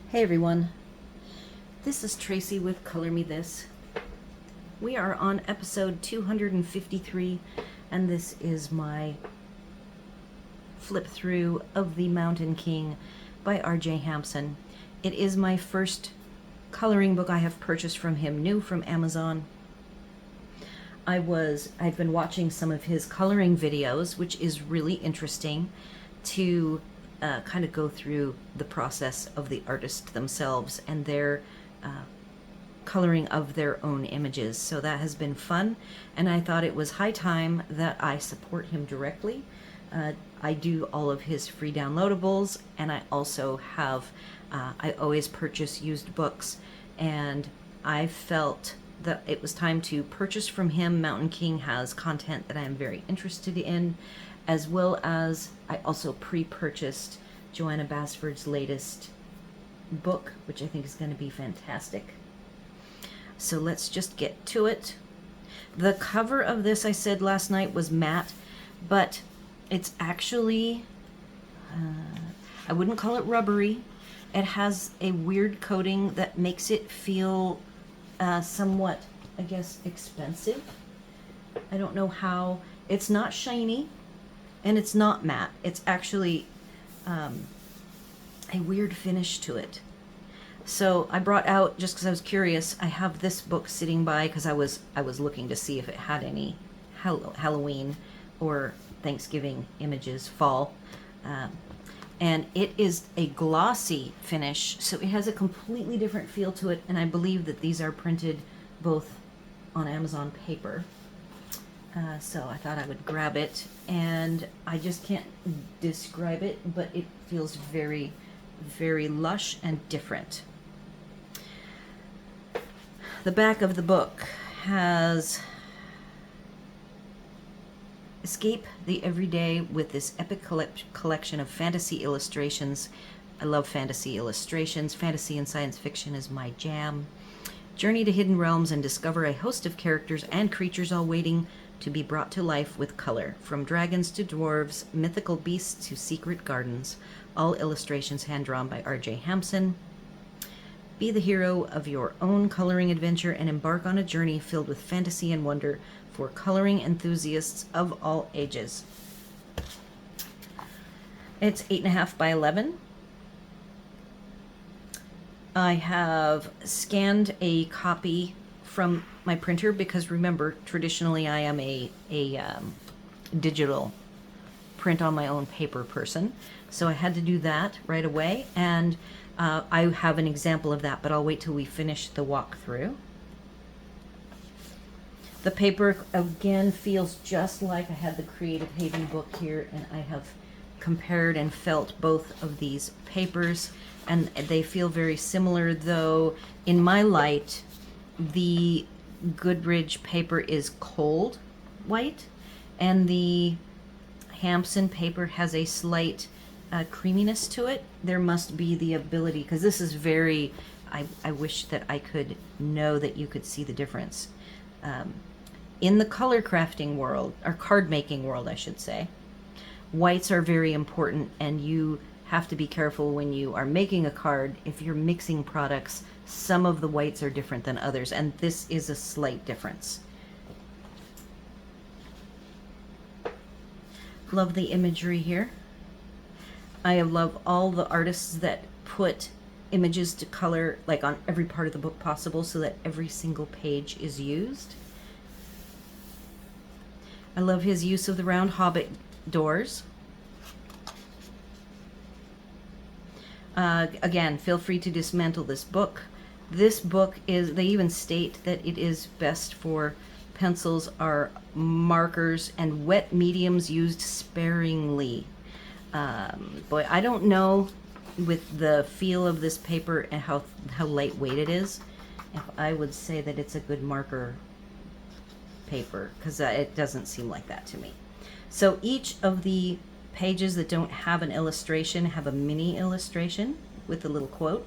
Hey everyone, this is Tracy with Color Me This. We are on episode 253, and this is my flip through of The Mountain King by R.J. Hampson. It is my first coloring book I have purchased from him, new from Amazon. I've been watching some of his coloring videos, which is really interesting to kind of go through the process of the artist themselves and their coloring of their own images. So that has been fun, and I thought it was high time that I support him directly. I do all of his free downloadables, and I also have, I always purchase used books, and I felt that it was time to purchase from him. Mountain King has content that I am very interested in, as well as I also pre-purchased Joanna Basford's latest book, which I think is going to be fantastic. So let's just get to it. The cover of this, I said last night, was matte, but it's actually, I wouldn't call it rubbery. It has a weird coating that makes it feel somewhat, I guess, expensive. I don't know how. It's not shiny, and it's not matte. It's actually a weird finish to it. So I brought out, just because I was curious, I have this book sitting by because I was looking to see if it had any Halloween or Thanksgiving images, fall. And it is a glossy finish, so it has a completely different feel to it, and I believe that these are printed both on Amazon paper. So I thought I would grab it, and I just can't describe it, but it feels very, very lush and different. The back of the book has escape the everyday with this epic collection of fantasy illustrations. I love fantasy illustrations. Fantasy and science fiction is my jam. Journey to hidden realms and discover a host of characters and creatures all waiting to be brought to life with color. From dragons to dwarves, mythical beasts to secret gardens. All illustrations hand-drawn by R.J. Hampson. Be the hero of your own coloring adventure and embark on a journey filled with fantasy and wonder for coloring enthusiasts of all ages. It's 8.5 by 11. I have scanned a copy from my printer because, remember, traditionally I am a digital print on my own paper person. So I had to do that right away, and I have an example of that, but I'll wait till we finish the walkthrough. The paper, again, feels just like I had the Creative Haven book here, and I have compared and felt both of these papers, and they feel very similar, though in my light, the Goodrich paper is cold white, and the Hampson paper has a slight creaminess to it. There must be the ability, because this is very, I wish that I could know that you could see the difference. In the color crafting world, or card making world, I should say, whites are very important, and you have to be careful when you are making a card. If you're mixing products, some of the whites are different than others, and this is a slight difference. Love the imagery here. I love all the artists that put images to color like on every part of the book possible so that every single page is used. I love his use of the round hobbit doors. Again, feel free to dismantle this book. This book is, they even state that it is best for pencils or markers and wet mediums used sparingly. Boy, I don't know with the feel of this paper and how lightweight it is, if I would say that it's a good marker paper, because it doesn't seem like that to me. So each of the pages that don't have an illustration have a mini illustration with a little quote.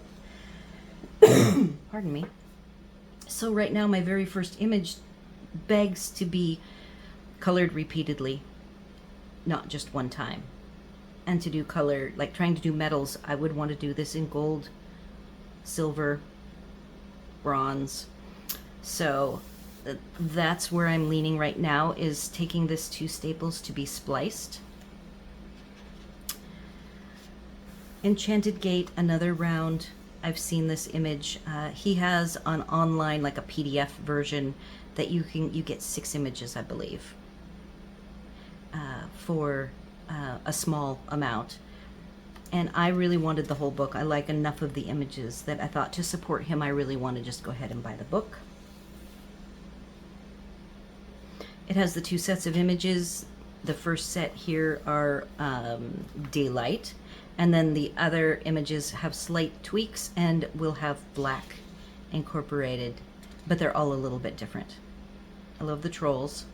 Pardon me. So right now my very first image begs to be colored repeatedly, not just one time. And to do color, like trying to do metals, I would want to do this in gold silver, bronze. So that's where I'm leaning right now, is taking this to Staples to be spliced. Enchanted Gate, another round. I've seen this image. He has on online like a PDF version that you get 6 images, I believe, for a small amount. And I really wanted the whole book. I like enough of the images that I thought, to support him, I really want to just go ahead and buy the book. It has the 2 sets of images. The first set here are daylight, and then the other images have slight tweaks and will have black incorporated, but they're all a little bit different. I love the trolls.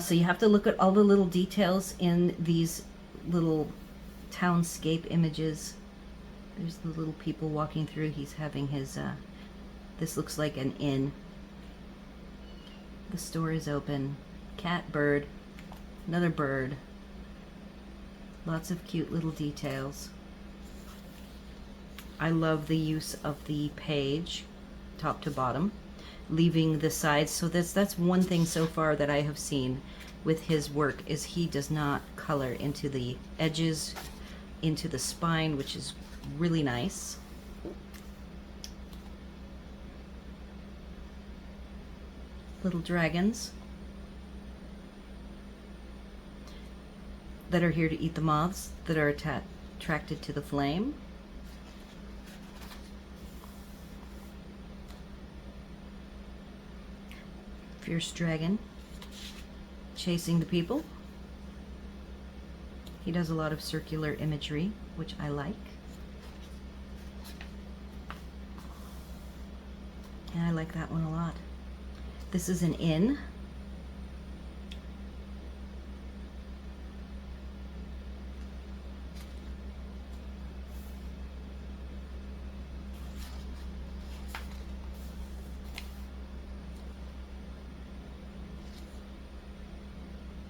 So you have to look at all the little details in these little townscape images. There's the little people walking through. He's having his, this looks like an inn. The store is open. Cat, bird, another bird. Lots of cute little details. I love the use of the page, top to bottom, leaving the sides. So that's one thing so far that I have seen with his work, is he does not color into the edges, into the spine, which is really nice. Little dragons that are here to eat the moths that are attracted to the flame. Fierce dragon chasing the people. He does a lot of circular imagery, which I like. And I like that one a lot. This is an inn.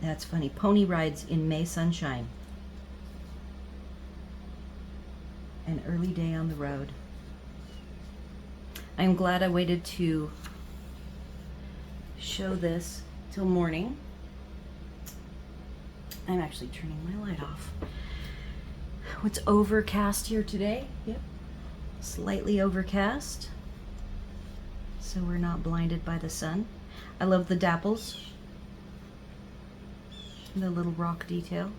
That's funny. Pony rides in May sunshine. An early day on the road. I am glad I waited to show this till morning. I'm actually turning my light off. It's overcast here today. Yep. Slightly overcast, so we're not blinded by the sun. I love the dapples. The little rock detail.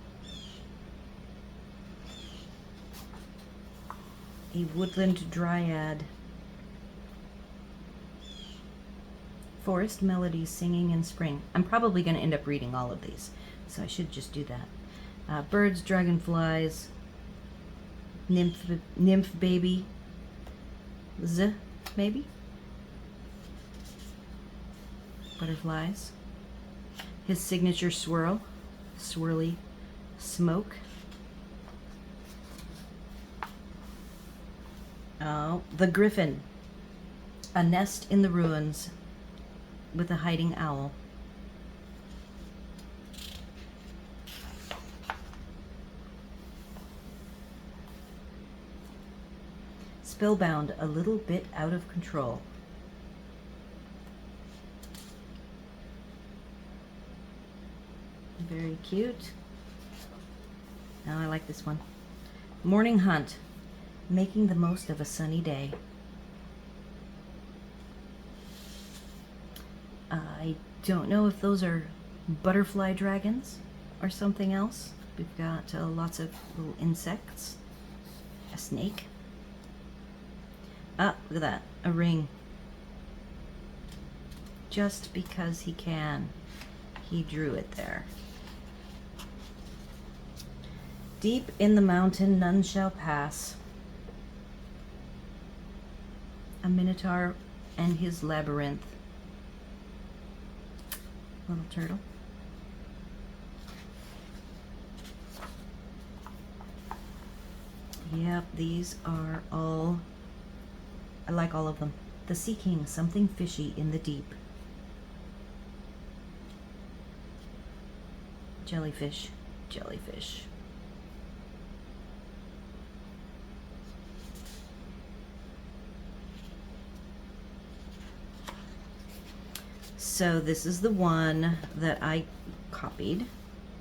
A woodland dryad. Forest melodies singing in spring. I'm probably going to end up reading all of these, so I should just do that. Birds, dragonflies, nymph baby, maybe? Butterflies. His signature swirl, swirly smoke. Oh, the griffin. A nest in the ruins with a hiding owl. Spellbound, a little bit out of control. Very cute. Now I like this one. Morning hunt, making the most of a sunny day. I don't know if those are butterfly dragons or something else. We've got lots of little insects. A snake. Ah, look at that. A ring. Just because he can. He drew it there. Deep in the mountain none shall pass. A minotaur and his labyrinth. Little turtle. Yep, these are all, I like all of them. The Sea King, something fishy in the deep. Jellyfish, jellyfish. So this is the one that I copied.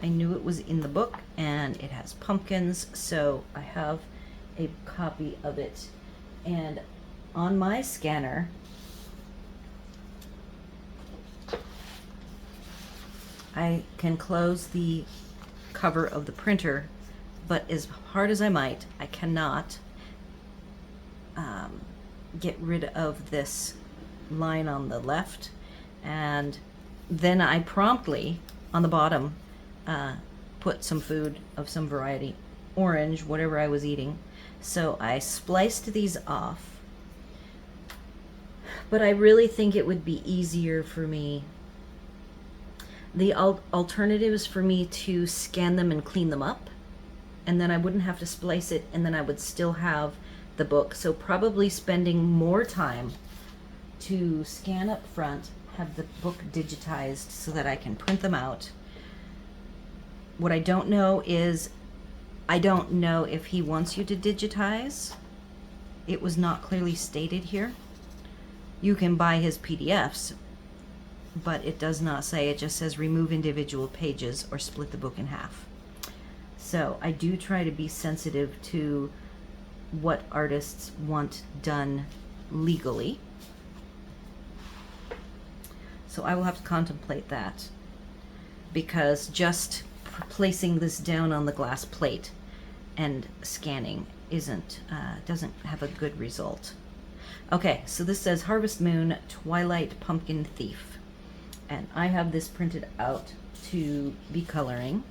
I knew it was in the book, and it has pumpkins, so I have a copy of it. And on my scanner, I can close the cover of the printer, but as hard as I might, I cannot get rid of this line on the left. And then I promptly, on the bottom, put some food of some variety, orange, whatever I was eating. So I spliced these off, but I really think it would be easier for me. The alternative is for me to scan them and clean them up, and then I wouldn't have to splice it, and then I would still have the book. So probably spending more time to scan up front, have the book digitized so that I can print them out. What I don't know is, I don't know if he wants you to digitize. It was not clearly stated here. You can buy his PDFs, but it does not say. It just says remove individual pages or split the book in half. So I do try to be sensitive to what artists want done legally. So I will have to contemplate that, because just placing this down on the glass plate and scanning doesn't have a good result. Okay, so this says Harvest Moon Twilight Pumpkin Thief, and I have this printed out to be coloring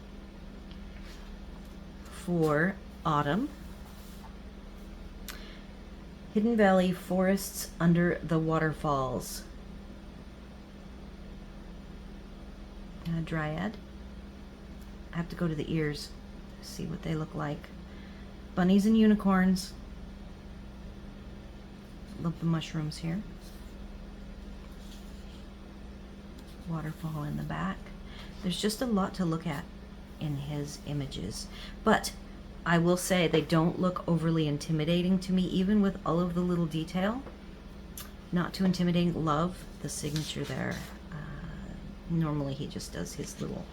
for autumn. Hidden Valley Forests Under the Waterfalls. Dryad. I have to go to the ears, see what they look like. Bunnies and unicorns. Love the mushrooms here. Waterfall in the back. There's just a lot to look at in his images, but I will say they don't look overly intimidating to me, even with all of the little detail. Not too intimidating. Love the signature there. Normally he just does his little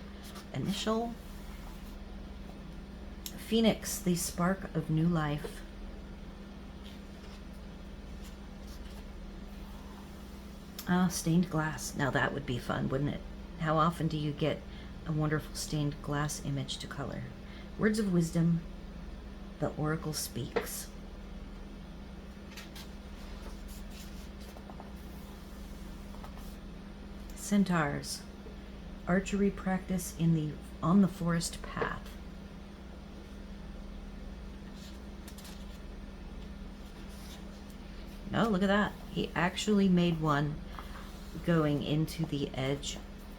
initial. Phoenix, the spark of new life. Stained glass. Now that would be fun, wouldn't it? How often do you get a wonderful stained glass image to color? Words of wisdom. The oracle speaks. Centaurs. Archery practice on the forest path. Oh, look at that. He actually made one going into the edge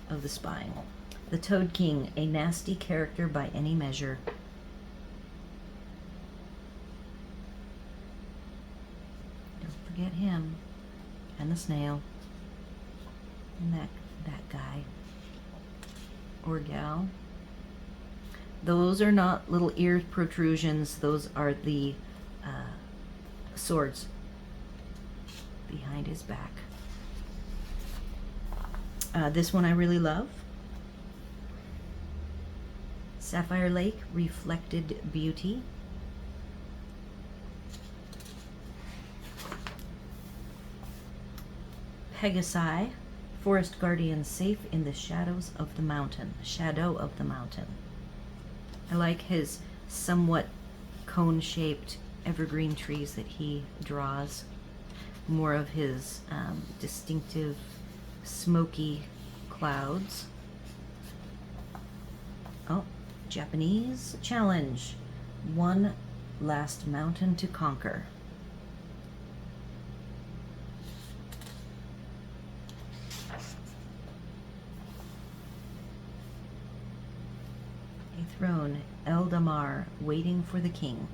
of the spine. The Toad King, a nasty character by any measure. Don't forget him. And the snail. And that guy. Or gal. Those are not little ear protrusions. Those are the swords behind his back. This one I really love. Sapphire Lake, Reflected Beauty. Pegasi, Forest Guardian safe in the shadows of the mountain. Shadow of the mountain. I like his somewhat cone-shaped evergreen trees that he draws. More of his distinctive smoky clouds. Oh, Japanese challenge. One last mountain to conquer. A throne, Eldamar, waiting for the king.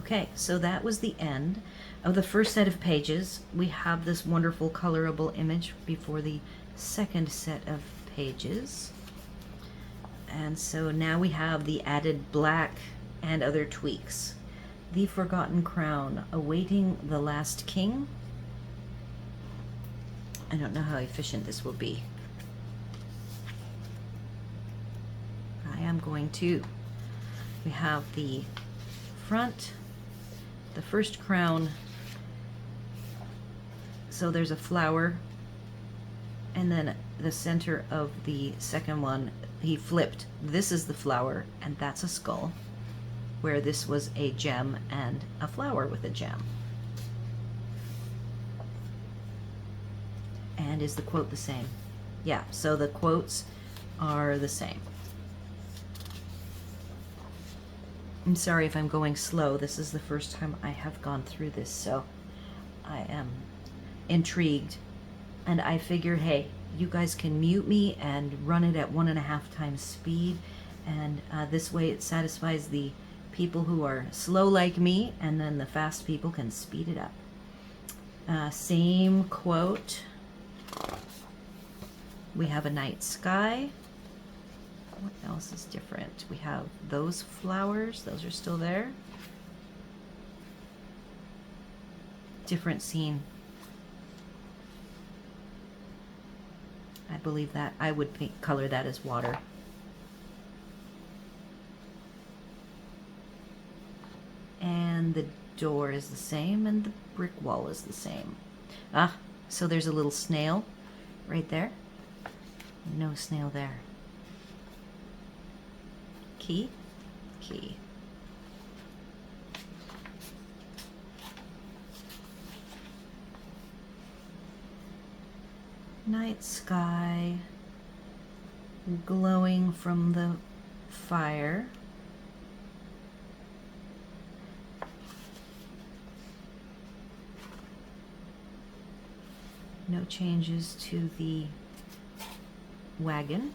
Okay, so that was the end of the first set of pages, we have this wonderful colorable image before the second set of pages. And so now we have the added black and other tweaks. The Forgotten Crown, awaiting the last king. I don't know how efficient this will be. I am going to. We have the front, the first crown. So there's a flower, and then the center of the second one, he flipped. This is the flower, and that's a skull, where this was a gem and a flower with a gem. And is the quote the same? Yeah, so the quotes are the same. I'm sorry if I'm going slow. This is the first time I have gone through this, so I am intrigued. And I figure, hey, you guys can mute me and run it at 1.5 times speed, and this way it satisfies the people who are slow like me, and then the fast people can speed it up. Same quote. We have a night sky. What else is different? We have those flowers. Those are still there. Different scene. I believe that. I would color that as water. And the door is the same, and the brick wall is the same. Ah, so there's a little snail right there. No snail there. Key? Key. Night sky glowing from the fire. No changes to the wagon.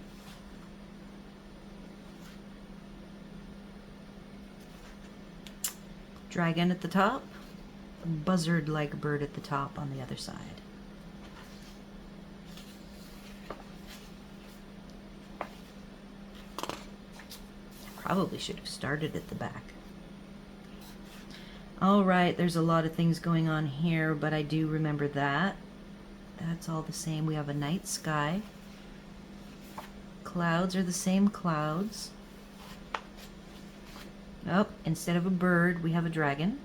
Dragon at the top, buzzard-like bird at the top on the other side. Probably should have started at the back. All right, there's a lot of things going on here, but I do remember that. That's all the same. We have a night sky. Clouds are the same clouds. Oh, instead of a bird, we have a dragon.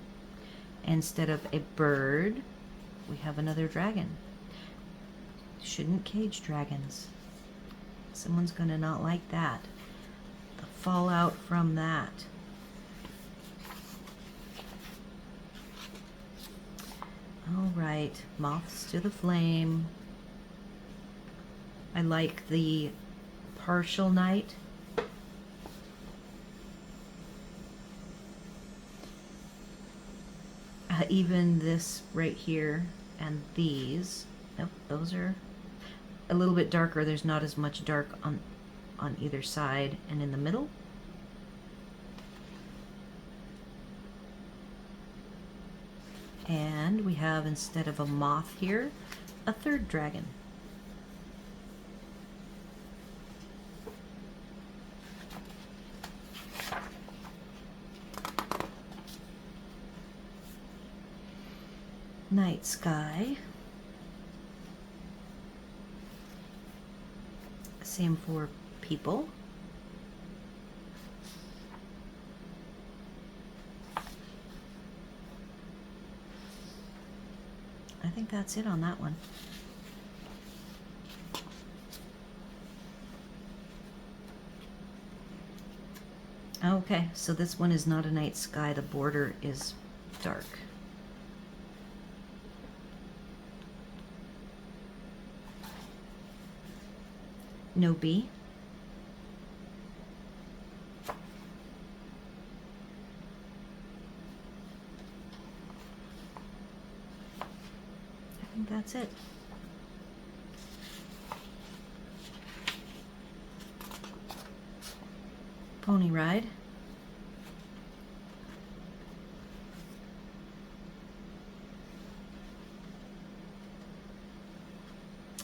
Instead of a bird, we have another dragon. Shouldn't cage dragons. Someone's gonna not like that. The fallout from that. All right, moths to the flame. I like the partial night. Even this right here and these, nope, those are a little bit darker. There's not as much dark on either side and in the middle. And we have, instead of a moth here, a third dragon. Night sky. Same for people. I think that's it on that one. Okay, so this one is not a night sky. The border is dark. No B. I think that's it. Pony ride.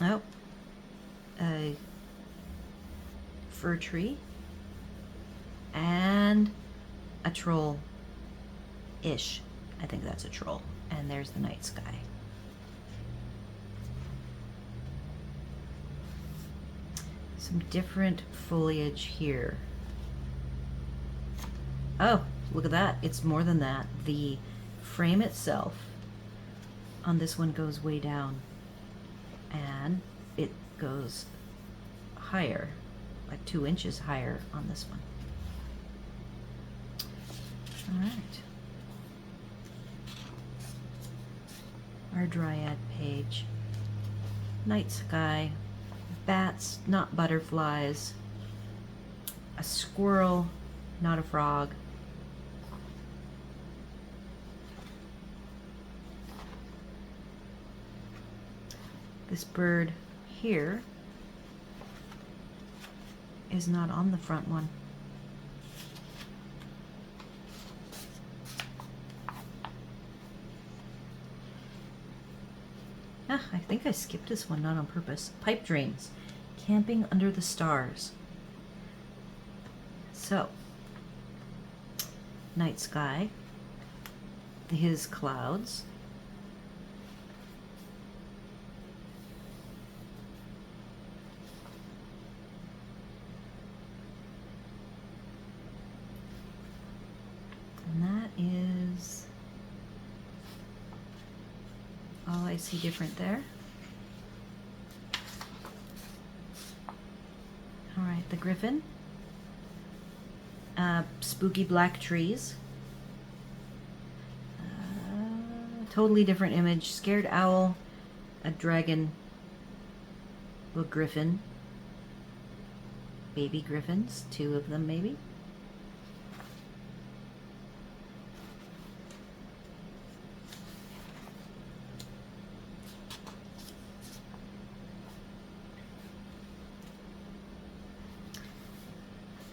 Oh, a fir tree and a troll-ish. I think that's a troll. And there's the night sky. Some different foliage here. Oh, look at that. It's more than that. The frame itself on this one goes way down, and it goes higher, like 2 inches higher on this one. All right. Our dryad page. Night sky. Bats, not butterflies. A squirrel, not a frog. This bird here is not on the front one. I think I skipped this one, not on purpose. Pipe dreams. Camping under the stars. So, night sky. His clouds. And that is all I see different there. All right, the griffin. Spooky black trees. Totally different image. Scared owl, a dragon, a griffin. Baby griffins, 2 of them maybe.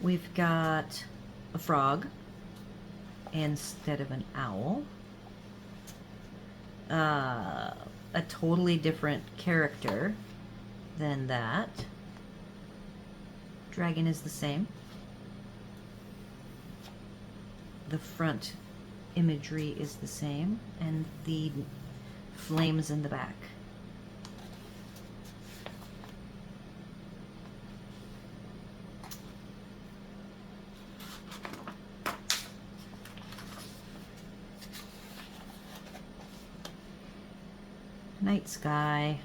We've got a frog instead of an owl. A totally different character than that. Dragon is the same. The front imagery is the same, and the flames in the back. Night sky.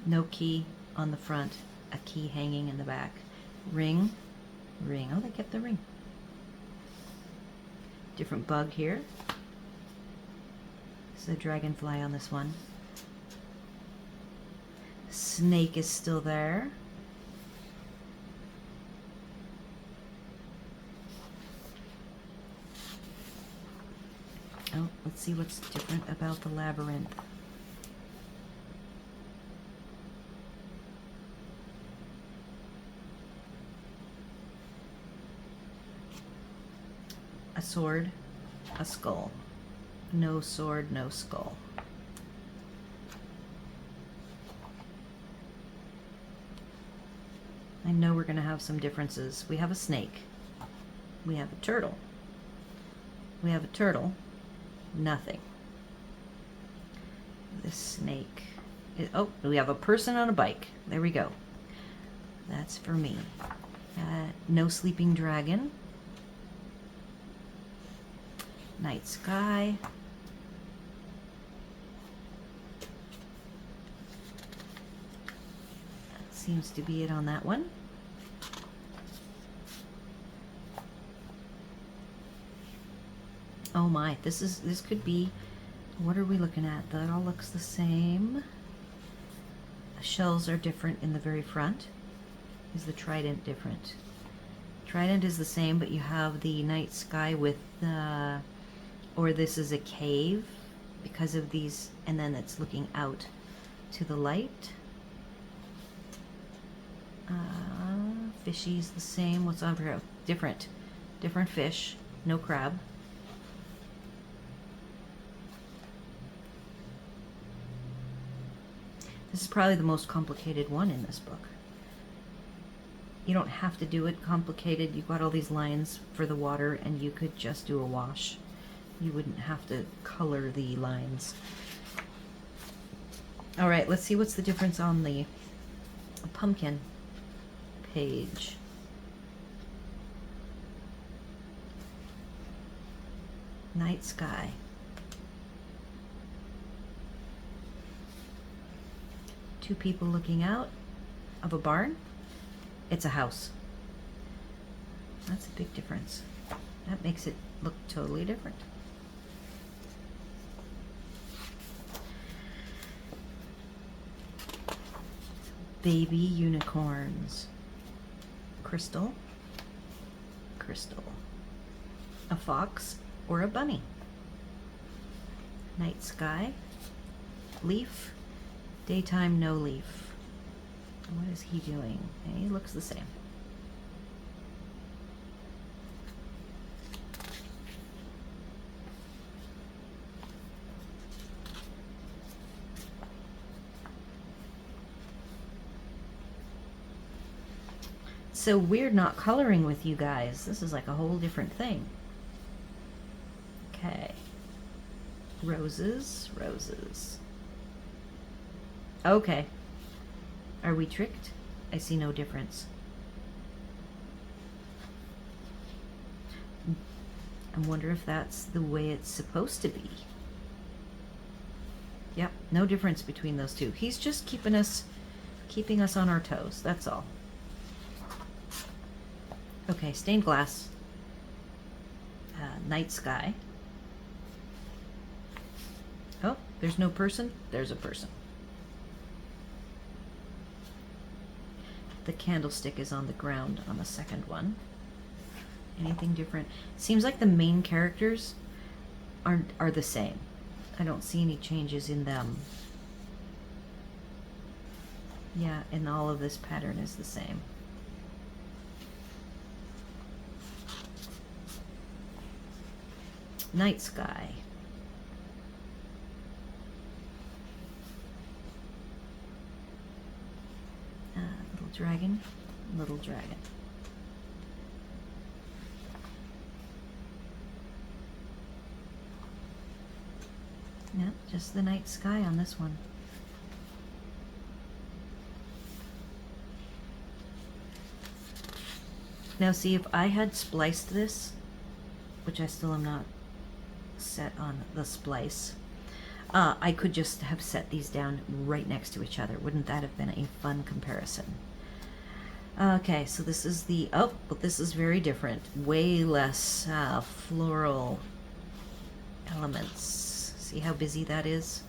No key on the front, a key hanging in the back. Ring, ring. Oh, they kept the ring. Different bug here. There's a dragonfly on this one. Snake is still there. Oh, let's see what's different about the labyrinth. A sword, a skull. No sword, no skull. I know we're going to have some differences. We have a snake. We have a turtle. We have a turtle. Nothing. This snake. Oh, we have a person on a bike. There we go. That's for me. No sleeping dragon. Night sky. That seems to be it on that one. Oh my, this could be, what are we looking at? That all looks the same. The shells are different in the very front. Is the trident different? Trident is the same, but you have the night sky with the, or this is a cave because of these, and then it's looking out to the light. Fishy's the same. What's on here? Different fish. No crab. This is probably the most complicated one in this book. You don't have to do it complicated. You've got all these lines for the water, and you could just do a wash. You wouldn't have to color the lines. All right, let's see what's the difference on the pumpkin page. Night sky. Two people looking out of a barn. It's a house. That's a big difference. That makes it look totally different. Baby unicorns. Crystal. Crystal. A fox or a bunny. Night sky. Leaf. Daytime no leaf. What is he doing? He looks the same. So weird not coloring with you guys. This is like a whole different thing. Okay. Roses, roses. Okay. Are we tricked? I see no difference. I wonder if that's the way it's supposed to be. Yep, no difference between those two. He's just keeping us on our toes. That's all. Okay, stained glass. Night sky. Oh, there's no person. There's a person. The candlestick is on the ground on the second one. Anything different? Seems like the main characters are the same. I don't see any changes in them. Yeah, and all of this pattern is the same. Night sky. Little dragon, little dragon. Yep, just the night sky on this one. Now see, if I had spliced this, which I still am not set on the splice, I could just have set these down right next to each other. Wouldn't that have been a fun comparison? Okay, so this is the, oh, but this is very different. Way less floral elements. See how busy that is?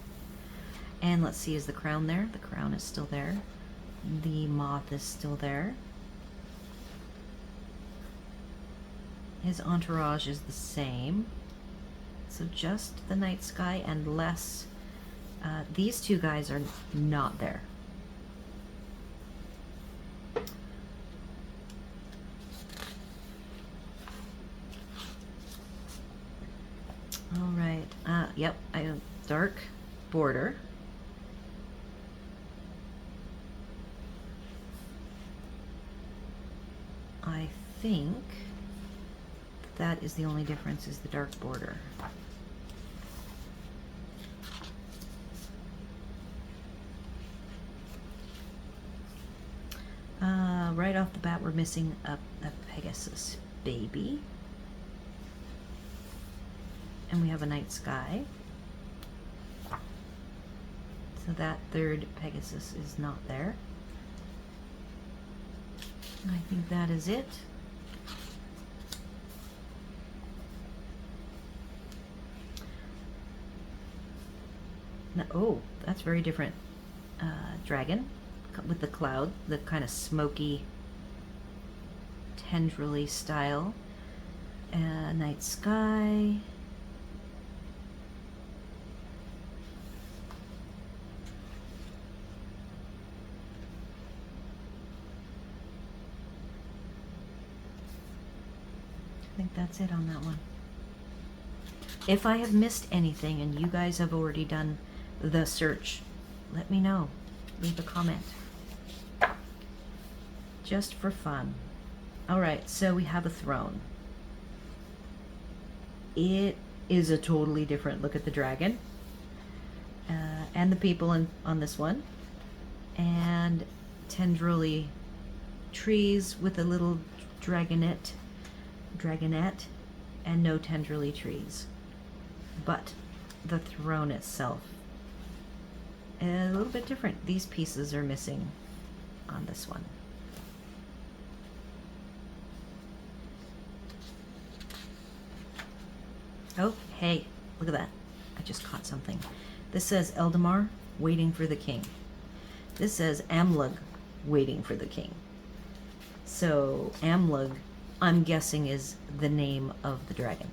And let's see, is the crown there? The crown is still there. The moth is still there. His entourage is the same. So just the night sky and less. These two guys are not there. All right. Yep. Dark border. I think that is the only difference, is the dark border. Right off the bat, we're missing a Pegasus baby. And we have a night sky. So that third Pegasus is not there. I think that is it. Now, oh, that's very different. Dragon with the cloud, the kind of smoky, tendrily style. Night sky. I think that's it on that one. If I have missed anything and you guys have already done the search, let me know. leave a comment. Just for fun. All right, so we have a throne. It is a totally different look at the dragon and the people on this one. And tendrily trees with a little dragonette, and no tendrily trees. But the throne itself, a little bit different. These pieces are missing on this one. Oh, hey, look at that. I just caught something. This says Eldamar, waiting for the king. This says Amlug, waiting for the king. So Amlug, I'm guessing, is the name of the dragon.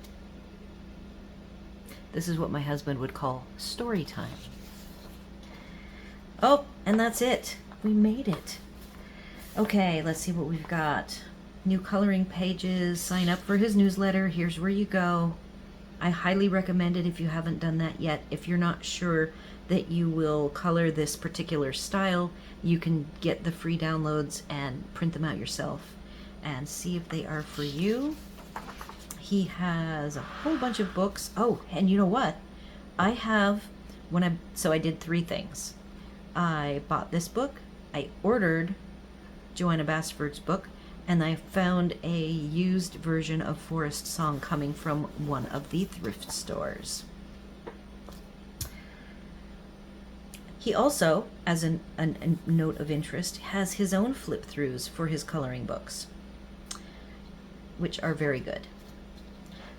This is what my husband would call story time. Oh, and that's it. We made it. Okay, let's see what we've got. New coloring pages. Sign up for his newsletter. Here's where you go. I highly recommend it if you haven't done that yet. If you're not sure that you will color this particular style, you can get the free downloads and print them out yourself and see if they are for you. He has a whole bunch of books. Oh, and you know what? I have, so I did 3 things. I bought this book, I ordered Joanna Basford's book, and I found a used version of Forest Song coming from one of the thrift stores. He also, as a note of interest, has his own flip-throughs for his coloring books, which are very good.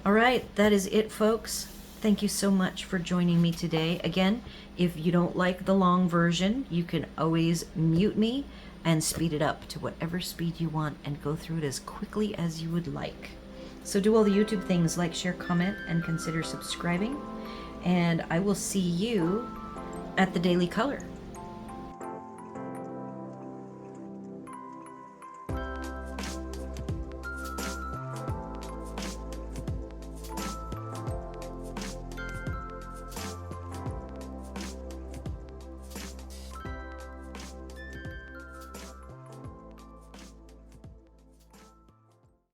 All right, that is it, folks. Thank you so much for joining me today. Again, if you don't like the long version, you can always mute me and speed it up to whatever speed you want and go through it as quickly as you would like. So do all the YouTube things, like, share, comment, and consider subscribing. And I will see you at the Daily Color.